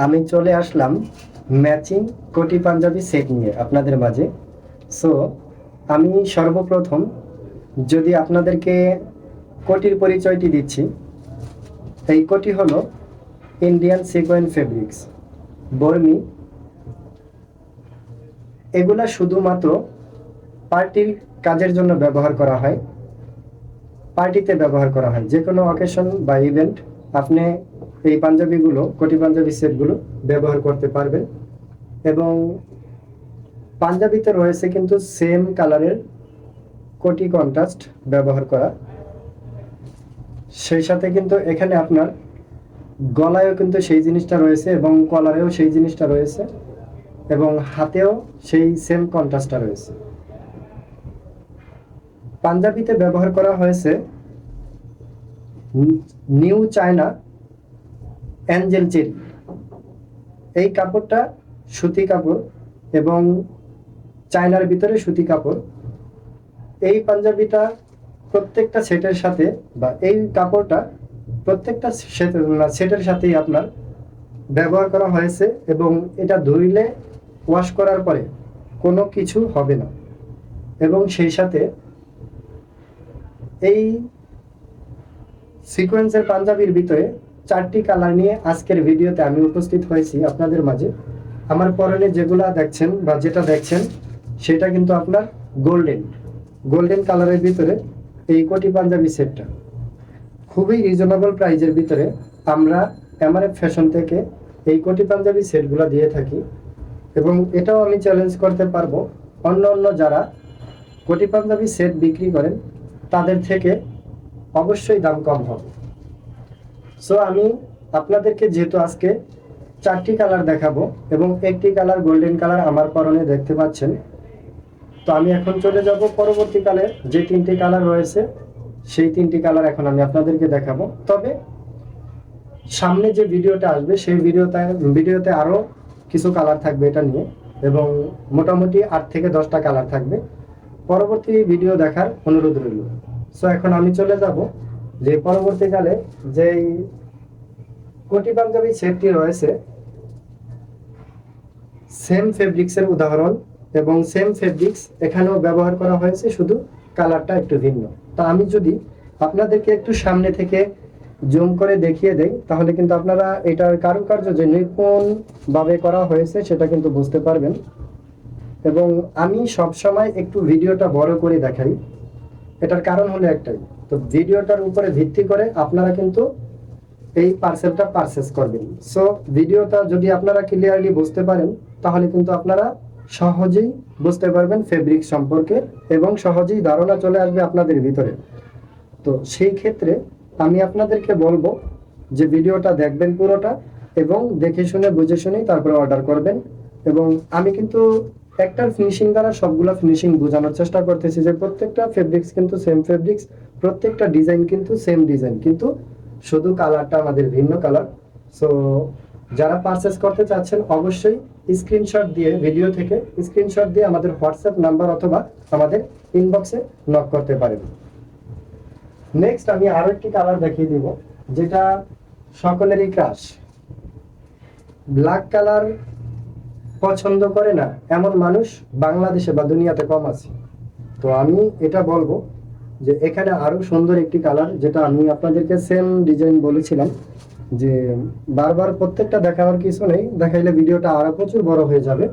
আমি চলে আসলাম ম্যাচিং কোটি পাঞ্জাবি সেট নিয়ে আপনাদের মাঝে। সো আমি সর্বপ্রথম যদি আপনাদেরকে কোটির পরিচয়টি দিচ্ছি, এই কোটি হলো ইন্ডিয়ান সিকোয়েন্স ফেব্রিক্স বর্মি। এগুলা শুধুমাত্র পার্টির কাজের জন্য ব্যবহার করা হয়, পার্টিতে ব্যবহার করা হয়, যে কোনো অকেশন বা ইভেন্ট আপনি এই পাঞ্জাবিগুলো, কোটি পাঞ্জাবি সেটগুলো ব্যবহার করতে পারবেন। এবং পাঞ্জাবিতে রয়েছে কিন্তু সেম কালারের কোটি কন্ট্রাস্ট ব্যবহার করা, সেই সাথে কিন্তু এখানে আপনার গলায়ও কিন্তু সেই জিনিসটা রয়েছে এবং কলারেও সেই জিনিসটা রয়েছে এবং হাতেও সেই সেম কন্ট্রাস্টটা রয়েছে। পাঞ্জাবিতে ব্যবহার করা হয়েছে নিউ চায়না অ্যাঞ্জেল চেরি। এই কাপড়টা সুতি কাপড় এবং চায়নার ভিতরে সুতি কাপড়। এই পাঞ্জাবিটা প্রত্যেকটা সেটের সাথে, বা এই কাপড়টা প্রত্যেকটা সেটের সাথেই আপনার ব্যবহার করা হয়েছে এবং এটা ধুইলে ওয়াশ করার পরে কোনো কিছু হবে না। এবং সেই সাথে এই সিকোয়েন্সের পাঞ্জাবির ভিতরে 4টি কালার নিয়ে আজকের ভিডিওতে আমি উপস্থিত হয়েছি আপনাদের মাঝে। আমার পরনে যেগুলা দেখছেন বা যেটা দেখছেন সেটা কিন্তু আপনার গোল্ডেন কালারের ভিতরে এই কোটি পাঞ্জাবি সেটটা খুবই রিজনেবল প্রাইজের ভিতরে আমরা এমআরএফ ফ্যাশন থেকে এই কোটি পাঞ্জাবি সেটগুলো দিয়ে থাকি। এবং এটাও আমি চ্যালেঞ্জ করতে পারবো, অন্য যারা কোটি পাঞ্জাবি সেট বিক্রি করেন তাদের থেকে অবশ্যই দাম কম হবে। সো আমি আপনাদেরকে যেহেতু আজকে 4টি কালার দেখাবো এবং একটি কালার গোল্ডেন কালার আমার পরনে দেখতে পাচ্ছেন, তো আমি এখন চলে যাব পরবর্তীকালে যে 3টি কালার রয়েছে সেই 3টি কালার এখন আমি আপনাদেরকে দেখাবো। তবে সামনে যে ভিডিওটা আসবে সেই ভিডিওতে আরো কিছু কালার থাকবে এটা নিয়ে, এবং মোটামুটি 8 থেকে 10টা কালার থাকবে। পরবর্তী ভিডিও দেখার অনুরোধ রইল। সো এখন আমি চলে যাব যে পরবর্তীকালে যেই কোটি পাঞ্জাবি সেটটি রয়েছে, সেম ফেব্রিক্সের উদাহরণ এবং সেম ফেব্রিক্স এখানেও ব্যবহার করা হয়েছে, শুধু কালারটা একটু ভিন্ন। তা আমি যদি আপনাদেরকে একটু সামনে থেকে জুম করে দেখিয়ে দেই তাহলে কিন্তু আপনারা এটার কারুকার্য যে নিপুণভাবে করা হয়েছে সেটা কিন্তু বুঝতে পারবেন। এবং আমি সবসময় একটু ভিডিওটা বড় করে দেখাই, এটার কারণ হলো একটাই, তো ভিডিওটার উপরে ভিত্তি করে আপনারা কিন্তু এই পার্সেলটা পারচেজ করবেন। সো ভিডিওটা যদি আপনারা ক্লিয়ারলি বুঝতে পারেন তাহলে কিন্তু আপনারা সহজেই বুঝতে পারবেন ফেব্রিক সম্পর্কে এবং সহজেই ধারণা চলে আসবে আপনাদের ভিতরে। তো সেই ক্ষেত্রে আমি আপনাদেরকে বলবো যে ভিডিওটা দেখবেন পুরোটা এবং দেখে শুনে বুঝে শুনেই তারপরে অর্ডার করবেন। এবং আমি কিন্তু একটার ফিনিশিং দ্বারা সবগুলা ফিনিশিং বোঝানোর চেষ্টা করতেছি যে প্রত্যেকটা ফেব্রিক্স কিন্তু সেম ফেব্রিক্স, প্রত্যেকটা ডিজাইন কিন্তু সেম ডিজাইন, কিন্তু শুধু কালারটা আমাদের ভিন্ন কালার। সো যারা পারচেস করতে চাচ্ছেন অবশ্যই স্ক্রিনশট দিয়ে, ভিডিও থেকে স্ক্রিনশট দিয়ে আমাদের হোয়াটসঅ্যাপ নাম্বার অথবা আমাদের ইনবক্সে নক করতে পারেন। নেক্সট আমি আরো একটি কালার দেখিয়ে দিব যেটা সকলেরই ক্রাশ। ব্ল্যাক কালার পছন্দ করে না এমন মানুষ বাংলাদেশে বা দুনিয়াতে কম আছে। তো আমি এটা বলবো যে এখানে আরো সুন্দর একটি কালার, যেটা আমি আপনাদেরকে সেম ডিজাইন বলেছিলাম যে বারবার প্রত্যেকটা দেখাবার কিছু নেই, দেখাইলে ভিডিওটা আরো প্রচুর বড় হয়ে যাবে।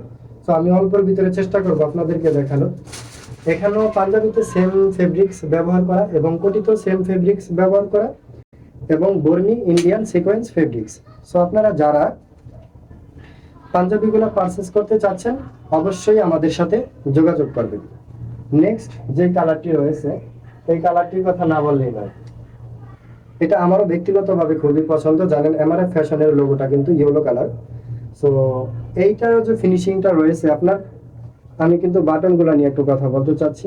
তো আমি অল্পের ভিতরে চেষ্টা করবো আপনাদেরকে দেখানো। এখানেও পাঞ্জাবিতে সেম ফেব্রিক্স ব্যবহার করা এবং কোটিতেও সেম ফেব্রিক্স ব্যবহার করা এবং Barmi Indian sequence fabrics. So আপনারা যারা পাঞ্জাবিগুলো পারচেস করতে চাচ্ছেন অবশ্যই আমাদের সাথে যোগাযোগ করবেন। নেক্সট যে কালারটি রয়েছে এই কালারটির কথা না বললেই নয়, এটা আমারও ব্যক্তিগতভাবে খুবই পছন্দ। জানেন এমআরএফ ফ্যাশনের লোগোটা কিন্তু ইয়েলো কালার। সো এইটার যে ফিনিশিংটা রয়েছে আপনার, আমি কিন্তু বাটনগুলো নিয়ে একটু কথা বলতে চাচ্ছি।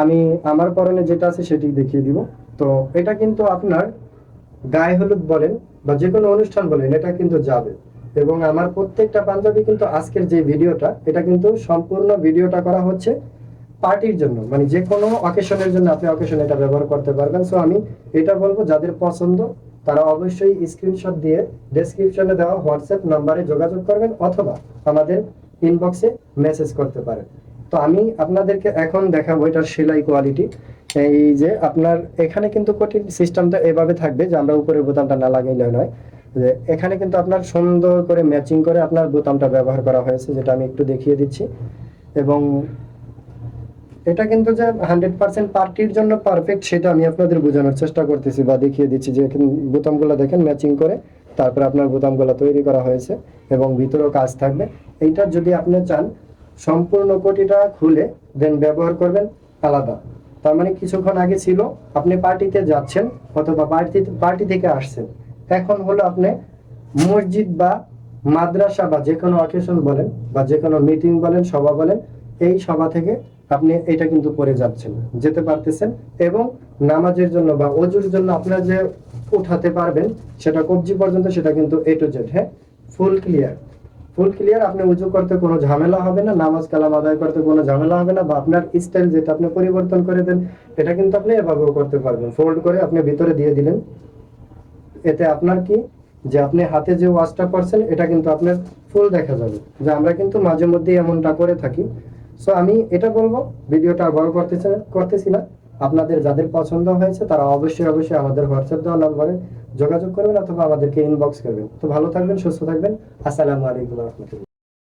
আমি আমার পরনে যেটা আছে সেটি দেখিয়ে দিব। তো এটা কিন্তু আপনার গায়ে হলুদ বলেন বা যে কোনো অনুষ্ঠান বলেন এটা কিন্তু যাবে। এবং আমার প্রত্যেকটা পাঞ্জাবি কিন্তু আজকের যে ভিডিওটা, এটা কিন্তু সম্পূর্ণ ভিডিওটা করা হচ্ছে পার্টির জন্য, মানে যে কোনো অকেশনের জন্য আপনি অকেশনে এটা ব্যবহার করতে পারবেন। সো আমি এটা বলবো যাদের পছন্দ তারা অবশ্যই স্ক্রিনশট দিয়ে ডেসক্রিপশনে দেওয়া হোয়াটসঅ্যাপ নাম্বারে যোগাযোগ করবেন অথবা আমাদের ইনবক্সে মেসেজ করতে পারেন। তো আমি আপনাদেরকে এখন দেখাবো এটার সেলাই কোয়ালিটি। এই যে আপনার এখানে কিন্তু কঠিন সিস্টেমটা এভাবে থাকবে যে আমরা উপরের বোতামটা না লাগাইলে নয়, যে এখানে কিন্তু আপনার সুন্দর করে ম্যাচিং করে আপনার বোতামটা ব্যবহার করা হয়েছে, যেটা আমি একটু দেখিয়ে দিচ্ছি। এবং এটা কিন্তু যে 100% পার্টির জন্য পারফেক্ট সেটা আমি আপনাদের বোঝানোর চেষ্টা করতেছি বা দেখিয়ে দিচ্ছি, যে বোতামগুলো দেখেন ম্যাচিং করে তারপরে আপনার বোতামগুলো তৈরি করা হয়েছে এবং ভিতরেও কাজ থাকবে। এইটা যদি আপনি চান সম্পূর্ণ কোটিটা খুলে দেন ব্যবহার করবেন আলাদা, তার মানে কিছুক্ষণ আগে ছিল আপনি পার্টিতে যাচ্ছেন অথবা পার্টি থেকে আসছেন, এখন হলো আপনি মসজিদ বা মাদ্রাসা বা যে কোনো অকেশন বলেন বা যে কোনো মিটিং বলেন, সভা বলেন, এই সভা থেকে আপনি এটা কিন্তু পরে যাচ্ছেন, যেতে পারতেছেন। এবং নামাজের জন্য বা অজুর জন্য আপনার যে উঠাতে পারবেন সেটা কবজি পর্যন্ত, সেটা কিন্তু A to Z, হ্যাঁ, ফুল ক্লিয়ার। ফুল ক্লিয়ার, আপনি উজু করতে কোনো ঝামেলা হবে না, নামাজ কালাম আদায় করতে কোনো ঝামেলা হবে না, বা আপনার স্টাইল যেটা আপনি পরিবর্তন করে দেন এটা কিন্তু আপনি এভাবেও করতে পারবেন, ফোল্ড করে আপনি ভিতরে দিয়ে দিলেন। এতে আপনার কি, যে আপনি হাতে যে ওয়াশটা করছেন এটা কিন্তু আপনার ফুল দেখা যাবে, যে আমরা কিন্তু মাঝে মধ্যে এমনটা করে থাকি। সো আমি এটা বলবো, ভিডিওটা আর বড় করতেছি না। আপনাদের যাদের পছন্দ হয়েছে তারা অবশ্যই অবশ্যই আমাদের হোয়াটসঅ্যাপ দেওয়া নম্বরে যোগাযোগ করবেন অথবা আমাদেরকে ইনবক্স করবেন। তো ভালো থাকবেন, সুস্থ থাকবেন। আসসালামু আলাইকুম রহমতুল্লাহ।